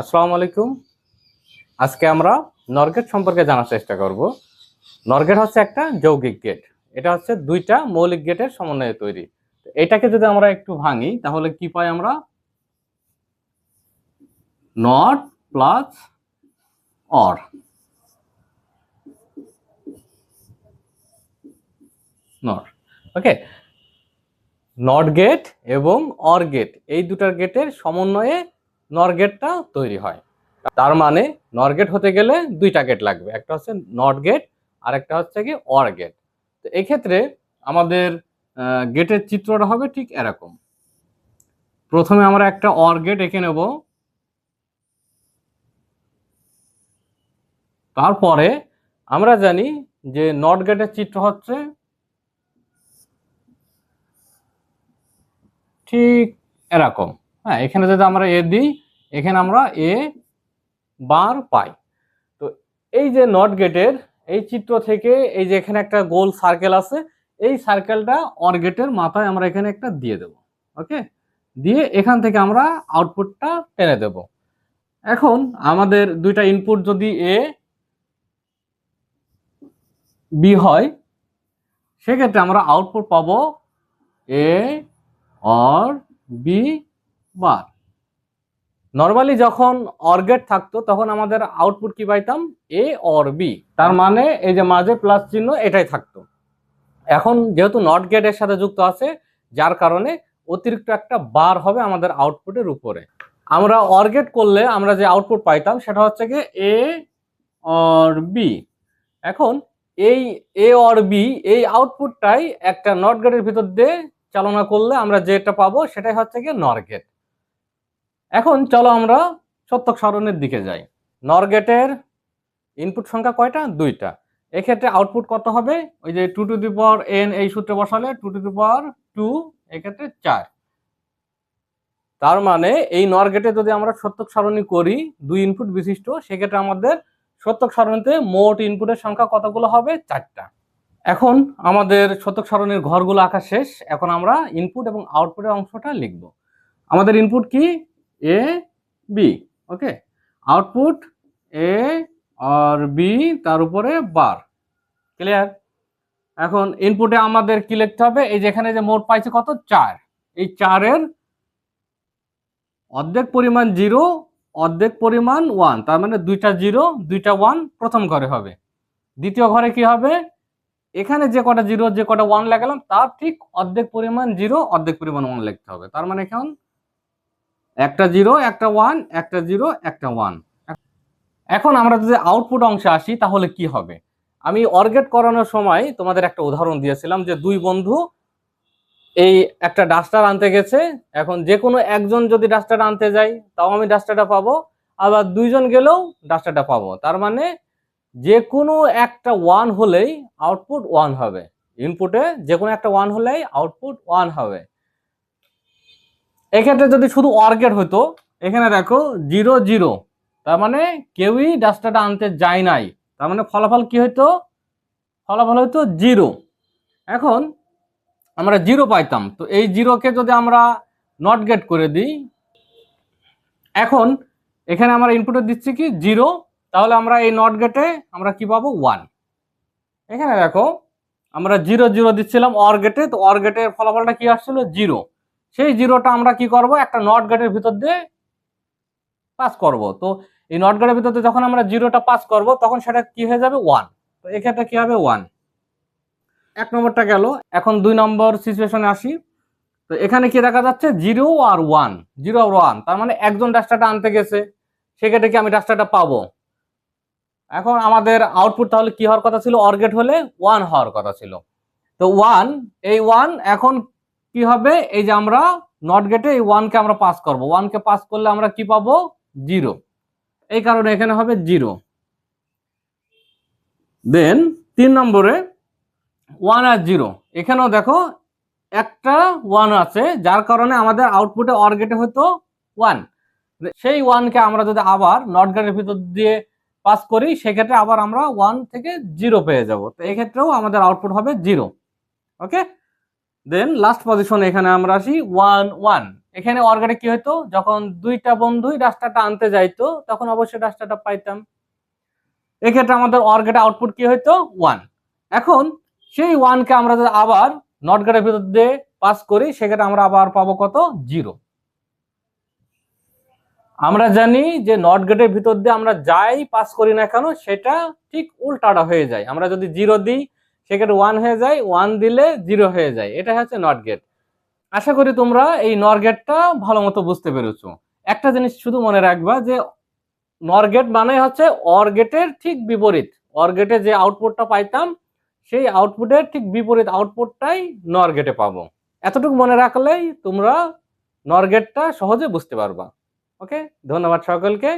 আসসালামু আলাইকুম। আজকে আমরা নর গেট সম্পর্কে জানার চেষ্টা করব। নর গেট হচ্ছে একটা যৌগিক গেট। এটা হচ্ছে দুইটা মৌলিক গেটের সমন্বয়ে তৈরি। এটাকে যদি আমরা একটু ভাঙি তাহলে কি পাই আমরা? Not plus or. Not. Okay. Not gate এবং অর গেট এই দুটার গেটের সমন্বয়ে নর গেটটা তৈরি হয়। তার মানে নর গেট হতে গেলে দুইটা গেট লাগবে, একটা হচ্ছে নট গেট আর একটা হচ্ছে কি অর গেট। তো এক্ষেত্রে আমাদের গেটের চিত্রটা হবে ঠিক এরকম। প্রথমে আমরা একটা অর গেট এঁকে নেব, তারপরে আমরা জানি যে নট গেটের চিত্র হচ্ছে ঠিক এরকম। হ্যাঁ, এখানে যদি আমরা এ দিই, এখানে আমরা এ বার পাই। তো এই যে নট গেটের এই চিত্র থেকে এই যে এখানে একটা গোল সার্কেল আছে, এই সার্কেলটা অর গেটের মাথায় আমরা এখানে একটা দিয়ে দেব। ওকে, দিয়ে এখান থেকে আমরা আউটপুটটা টেনে দেব। এখন আমাদের দুইটা ইনপুট যদি এ বি হয়, সেক্ষেত্রে আমরা আউটপুট পাবো a or B bar. Normally যখন অর গেট থাকতো তখন আমাদের আউটপুট কি পাইতাম? A or B. তার মানে এই যে মাঝে প্লাস চিহ্ন এটাই থাকতো। এখন যেহেতু নট গেটের সাথে যুক্ত আছে, যার কারণে অতিরিক্ত একটা বার হবে আমাদের আউটপুটের উপরে। আমরা অর গেট করলে আমরা যে আউটপুট পাইতাম সেটা হচ্ছে কি এ অর বি। এখন এই এ অর বি এই আউটপুটটাই একটা নট গেটের ভিতর দিয়ে চালনা করলে আমরা যেটা পাবো সেটাই হচ্ছে কি নর গেট। এখন চলো আমরা সত্যক সারণের দিকে যাই। নর গেটের ইনপুট সংখ্যা কয়টা? দুইটা। এক্ষেত্রে আউটপুট কত হবে? ওই যে 2 টু দি পাওয়ার n এই সূত্রে বসালে 2 টু দি পাওয়ার 2, এক্ষেত্রে 4। তার মানে এই নর গেটে যদি আমরা সত্যক সারণী করি দুই ইনপুট বিশিষ্ট, সেক্ষেত্রে আমাদের সত্যক সারণীতে মোট ইনপুটের সংখ্যা কতগুলো হবে? 4টা। এখন আমাদের সত্যক সারণীর ঘরগুলো আঁকা শেষ। এখন আমরা ইনপুট এবং আউটপুটের অংশটা লিখব। আমাদের ইনপুট কি? A B. Okay, output A R B, তার উপরে বার। ক্লিয়ার? এখন ইনপুটে আমাদের কি লিখতে হবে? এই যে এখানে যে মোট পাইছে কত? 4। এই 4-এর অর্ধেক পরিমাণ 0, অর্ধেক পরিমাণ 1, তার মানে দুইটা 0 দুইটা 1 প্রথম ঘরে হবে। দ্বিতীয় ঘরে কি হবে? এখানে যে কটা 0 যে কটা 1 লাগালাম তার ঠিক অর্ধেক পরিমাণ 0 অর্ধেক পরিমাণ 1 লিখতে হবে। তার মানে এখন একটা 0 একটা 1, একটা 0 একটা 1। এখন আমরা যদি আউটপুট অংশে আসি তাহলে কি হবে? আমি অর গেট করানোর সময় তোমাদের একটা উদাহরণ দিয়েছিলাম যে দুই বন্ধু এই একটা ডাস্টার আনতে গেছে। এখন যে কোনো একজন যদি ডাস্টার আনতে যাই তাও আমি ডাস্টারটা পাবো, আবার দুইজন গেলেও ডাস্টারটা পাবো। তার মানে যে কোনো একটা 1 হলেই আউটপুট 1 হবে। ইনপুটে যে কোনো একটা 1 হলেই আউটপুট 1 হবে। এক্ষেত্রে যদি শুধু অর গেট হতো, এখানে দেখো 0 0, তার মানে কেউই ডাস্টারটা আনতে যায় নাই। তার মানে ফলাফল কি হইতো? ফলাফল হইতো 0। এখন আমরা 0 পাইতাম, তো এই 0কে যদি আমরা নট গেট করে দিই, এখন এখানে আমরা ইনপুটে দিচ্ছি কি 0, তাহলে আমরা এই নট গেটে আমরা কি পাবো? 1। এখানে দেখো আমরা 0 0 দিচ্ছিলাম অর গেটে, তো অর গেটের ফলাফলটা কি আসছিল? 0। সেই 0টা আমরা কি করব? একটা নট গেটের ভিতর দিয়ে পাস করব। তো এই নট গেটের ভিতর দিয়ে যখন আমরা 0টা পাস করব তখন সেটা কি হয়ে যাবে? 1। তো এক্ষেত্রে কি হবে? 1। এক নম্বরটা গেল। এখন 2 নম্বর সিচুয়েশনে আসি। তো এখানে কি দেখা যাচ্ছে? 0 আর 1, 0 আর 1, তার মানে একজন ডাস্টারটা আনতে গেছে, সেক্ষেত্রে কি আমি ডাস্টারটা পাবো? এখন আমাদের আউটপুট তাহলে কি হওয়ার কথা ছিল? অর গেট হলে 1 হওয়ার কথা ছিল। তো 1, এই 1 এখন কি হবে? এই যে আমরা নট গেটে এই 1 কে আমরা পাস করব। 1 কে পাস করলে আমরা কি পাবো? 0। এই কারণে এখানে হবে 0। দেন 3 নম্বরে 1 আর 0, এখানেও দেখো একটা 1 আছে, যার কারণে আমাদের আউটপুটে অর গেটে হতো 1। সেই 1 কে আমরা যদি আবার নট গেটের ভিতর দিয়ে পাস করি, সেক্ষেত্রে আবার আমরা 1 থেকে 0 পেয়ে যাব। তো এই ক্ষেত্রেও আমাদের আউটপুট হবে 0। ওকে, দেন লাস্ট পজিশন এখানে আমরা আসি 1 1। এখানে অর গেটে কি হতো, যখন দুইটা বন্ধুই ডাস্টারটা আনতে যাইতো তখন অবশ্যই ডাস্টারটা পাইতাম। এক্ষেত্রে আমাদের অর গেটে আউটপুট কি হইতো 1। এখন সেই 1 কে আমরা যদি আবার নট গেটের ভিতর দিয়ে পাস করি সেক্ষেত্রে আমরা আবার পাবো কত, 0। আমরা জানি যে নট গেটের ভিতর দিয়ে আমরা যাই পাস করি না কেন সেটা ঠিক উল্টাটা হয়ে যায়। আমরা যদি 0 দিই সেক্ষেত্রে 1 হয়ে যায়, 1 দিলে 0 হয়ে যায়। এটা হচ্ছে নট গেট। আশা করি তোমরা এই নর গেটটা ভালো মতো বুঝতে পেরেছো। একটা জিনিস শুধু মনে রাখবা যে নর গেট মানে হচ্ছে অর গেটের ঠিক বিপরীত। অর গেটে যে আউটপুটটা পাইতাম সেই আউটপুটের ঠিক বিপরীত আউটপুটটাই নর গেটে পাবো। এতটুকু মনে রাখলেই তোমরা নর গেটটা সহজে বুঝতে পারবা। ওকে, ধন্যবাদ সকলকে।